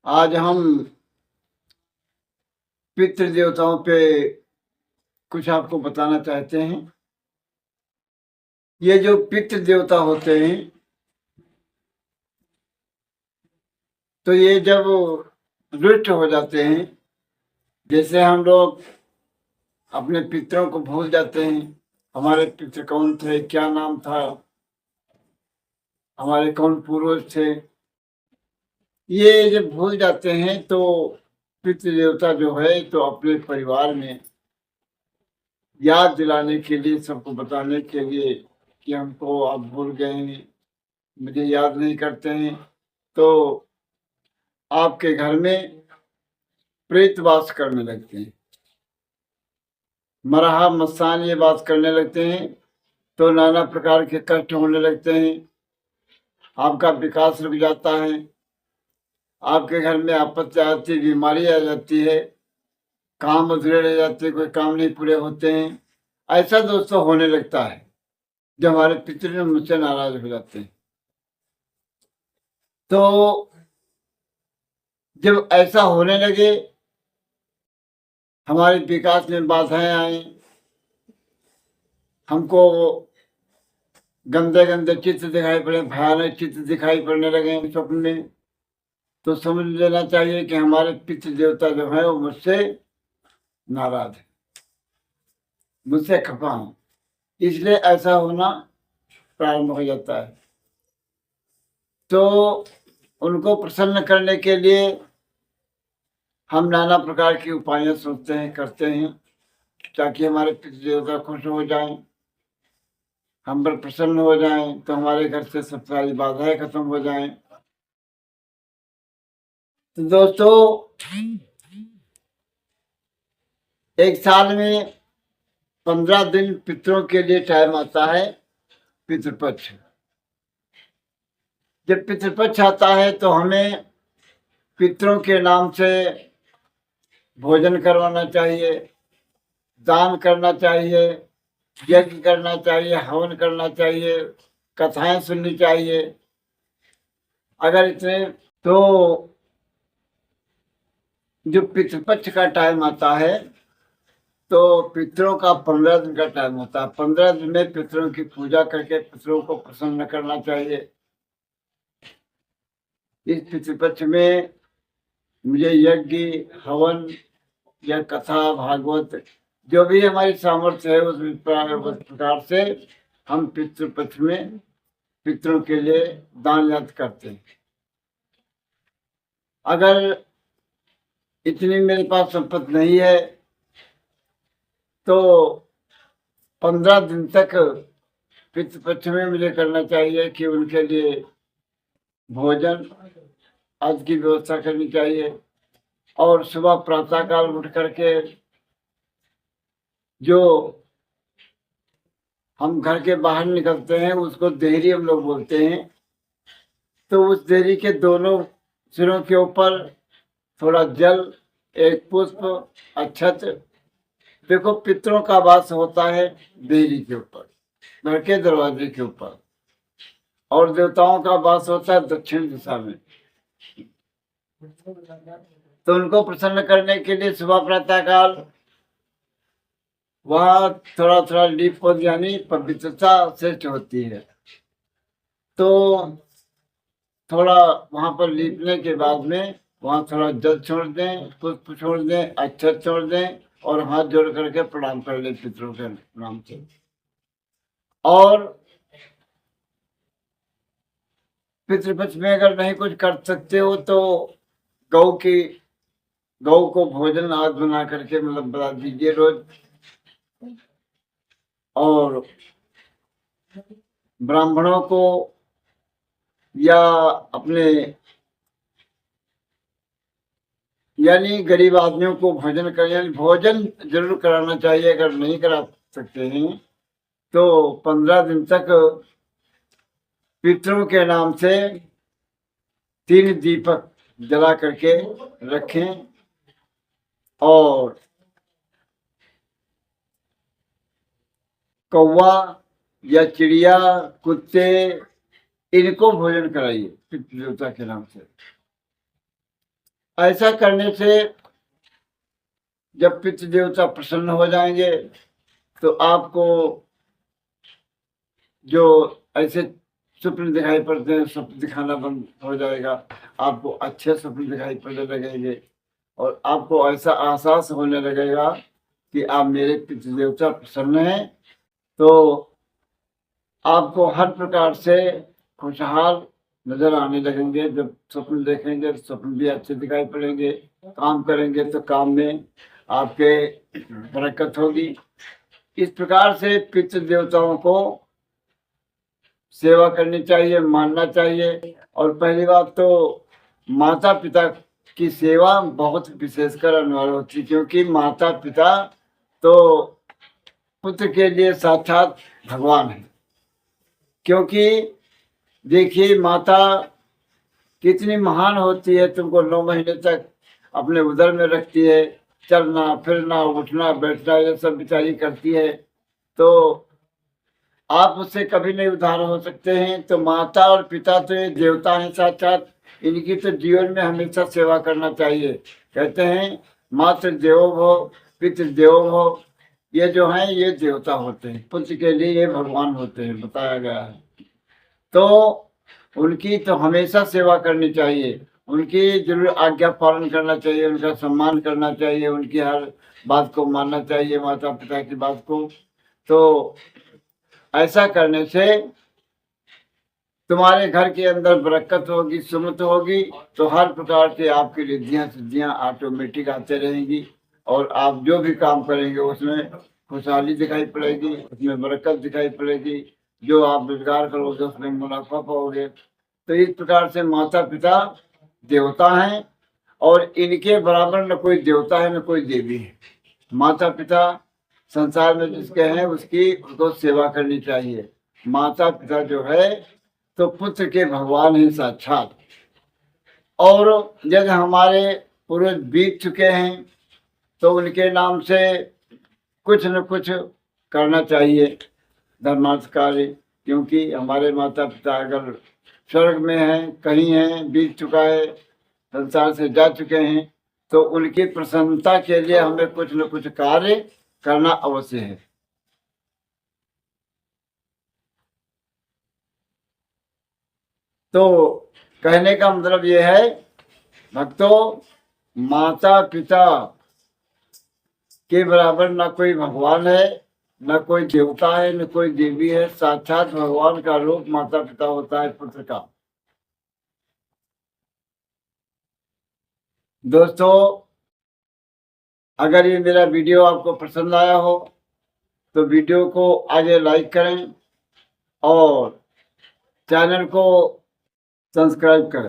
आज हम पितृ देवताओं पे कुछ आपको बताना चाहते हैं। ये जो पितृ देवता होते हैं, तो ये जब रुष्ट हो जाते हैं, जैसे हम लोग अपने पितरों को भूल जाते हैं, हमारे पितृ कौन थे, क्या नाम था, हमारे कौन पूर्वज थे, ये जब भूल जाते हैं तो पितृ देवता जो है तो अपने परिवार में याद दिलाने के लिए, सबको बताने के लिए कि हमको आप भूल गए हैं, मुझे याद नहीं करते हैं, तो आपके घर में प्रेतवास करने लगते हैं। मरहा मस्तान ये बात करने लगते हैं, तो नाना प्रकार के कष्ट होने लगते हैं, आपका विकास रुक जाता है, आपके घर में आपत्ति आती, बीमारी आ जाती है, काम अधूरे रह जाते हैं, कोई काम नहीं पूरे होते हैं। ऐसा दोस्तों होने लगता है जब हमारे पितृ मुझसे नाराज हो जाते हैं। तो जब ऐसा होने लगे, हमारे विकास में बाधाएं आई, हमको गंदे गंदे चित्र दिखाई पड़े, भयानक चित्र दिखाई पड़ने लगे स्वप्न में, तो समझ लेना चाहिए कि हमारे पितृ देवता जो है वो मुझसे नाराज है, मुझसे खफा है, इसलिए ऐसा होना प्रारंभ हो जाता है। तो उनको प्रसन्न करने के लिए हम नाना प्रकार की उपाय सोचते हैं, करते हैं, ताकि हमारे पितृ देवता खुश हो जाएं, हम पर प्रसन्न हो जाएं, तो हमारे घर से सब सारी बाधाएं खत्म हो जाएं। तो दोस्तों, एक साल में 15 दिन पितरों के लिए टाइम आता है, पितृपक्ष। जब पितृपक्ष आता है तो हमें पितरों के नाम से भोजन करवाना चाहिए, दान करना चाहिए, यज्ञ करना चाहिए, हवन करना चाहिए, कथाएं सुननी चाहिए। अगर इतने तो जो पितृपक्ष का टाइम आता है तो पितरों का 15 दिन का टाइम होता है। 15 दिन में पितरों की पूजा करके पितरों को प्रसन्न करना चाहिए। इस पितृपक्ष में मुझे यज्ञ, हवन या कथा, भागवत, जो भी हमारी सामर्थ्य है उस प्रकार से हम पितृपक्ष में पितरों के लिए दान याद करते हैं। अगर इतनी मेरे पास संपत्ति नहीं है तो 15 दिन तक पितृपक्ष में मुझे करना चाहिए कि उनके लिए भोजन आदि की व्यवस्था करनी चाहिए, और सुबह प्रातःकाल उठ करके जो हम घर के बाहर निकलते हैं उसको देहरी हम लोग बोलते हैं, तो उस देहरी के दोनों सिरों के ऊपर थोड़ा जल, एक पुष्प, अक्षत। देखो, पितरों का वास होता है देहरी के ऊपर, घर के दरवाजे के ऊपर, और देवताओं का वास होता है दक्षिण दिशा में। तो उनको प्रसन्न करने के लिए सुबह प्रातःकाल वहाँ थोड़ा थोड़ा लीप यानी पवित्रता श्रेष्ठ होती है, तो थोड़ा वहां पर लीपने के बाद में वहां थोड़ा जल छोड़ दें, पुष्प छोड़ दें, अक्षत छोड़ दें, और हाथ जोड़ करके प्रणाम कर लें पितरों के नाम से। और पितृपक्ष में अगर नहीं कुछ कर सकते हो तो गौ को भोजन आज बना करके मतलब बता दीजिए रोज, और ब्राह्मणों को या अपने यानी गरीब आदमियों को भोजन कर, यानी भोजन जरूर कराना चाहिए। अगर नहीं करा सकते हैं तो 15 दिन तक पितरों के नाम से 3 दीपक जला करके रखें, और कौवा या चिड़िया, कुत्ते, इनको भोजन कराइए पितृ देवता के नाम से। ऐसा करने से जब पितृ देवता प्रसन्न हो जाएंगे तो आपको जो ऐसे स्वप्न दिखाई पड़ते हैं स्वप्न दिखाना बंद हो जाएगा। आपको अच्छे स्वप्न दिखाई पड़ने लगेंगे और आपको ऐसा एहसास होने लगेगा कि आप मेरे पितृ देवता प्रसन्न हैं। तो आपको हर प्रकार से खुशहाल नजर आने लगेंगे। जब स्वप्न देखेंगे तो स्वप्न भी अच्छे दिखाई पड़ेंगे। काम करेंगे तो काम में आपके बरकत होगी। इस प्रकार से पितृ देवताओं को सेवा करनी चाहिए, मानना चाहिए। और पहली बात तो माता पिता की सेवा बहुत विशेषकर अनिवार्य होती है, क्योंकि माता पिता तो पुत्र के लिए साक्षात भगवान है। क्योंकि देखिए माता कितनी महान होती है, तुमको 9 महीने तक अपने उदर में रखती है, चलना फिरना उठना बैठना ये सब बेचारी करती है। तो आप उससे कभी नहीं उद्धार हो सकते हैं। तो माता और पिता तो ये देवता हैं साक्षात, इनकी तो जीवन में हमेशा सेवा करना चाहिए। कहते हैं मातृ देवो भव पितृ देवो भव, ये जो हैं ये देवता होते हैं, पुत्र के लिए ये भगवान होते हैं, बताया गया है। तो उनकी तो हमेशा सेवा करनी चाहिए, उनकी जरूर आज्ञा पालन करना चाहिए, उनका सम्मान करना चाहिए, उनकी हर बात को मानना चाहिए, माता पिता की बात को। तो ऐसा करने से तुम्हारे घर के अंदर बरकत होगी, सुमत होगी। तो हर प्रकार के आपकी रिद्धियां सिद्धियां ऑटोमेटिक आते रहेंगी और आप जो भी काम करेंगे उसमें खुशहाली दिखाई पड़ेगी, उसमें बरकत दिखाई पड़ेगी। जो आप रोजगार करोगे उसमें मुनाफा पाओगे। तो इस प्रकार से माता पिता देवता हैं और इनके बराबर न कोई देवता है न कोई देवी है। माता पिता संसार में जिसके हैं उसकी उनको सेवा करनी चाहिए। माता पिता जो है तो पुत्र के भगवान हैं साक्षात। और जब हमारे पूर्वज बीत चुके हैं तो उनके नाम से कुछ न कुछ करना चाहिए धर्मार्थ कार्य। क्योंकि हमारे माता पिता अगर स्वर्ग में हैं, कहीं हैं, बीत चुका है, संसार से जा चुके हैं, तो उनकी प्रसन्नता के लिए हमें कुछ न कुछ कार्य करना अवश्य है। तो कहने का मतलब ये है भक्तों, माता पिता के बराबर ना कोई भगवान है, न कोई देवता है, न कोई देवी है। साक्षात भगवान का रूप माता पिता होता है पुत्र का। दोस्तों, अगर ये मेरा वीडियो आपको पसंद आया हो तो वीडियो को आगे लाइक करें और चैनल को सब्सक्राइब करें।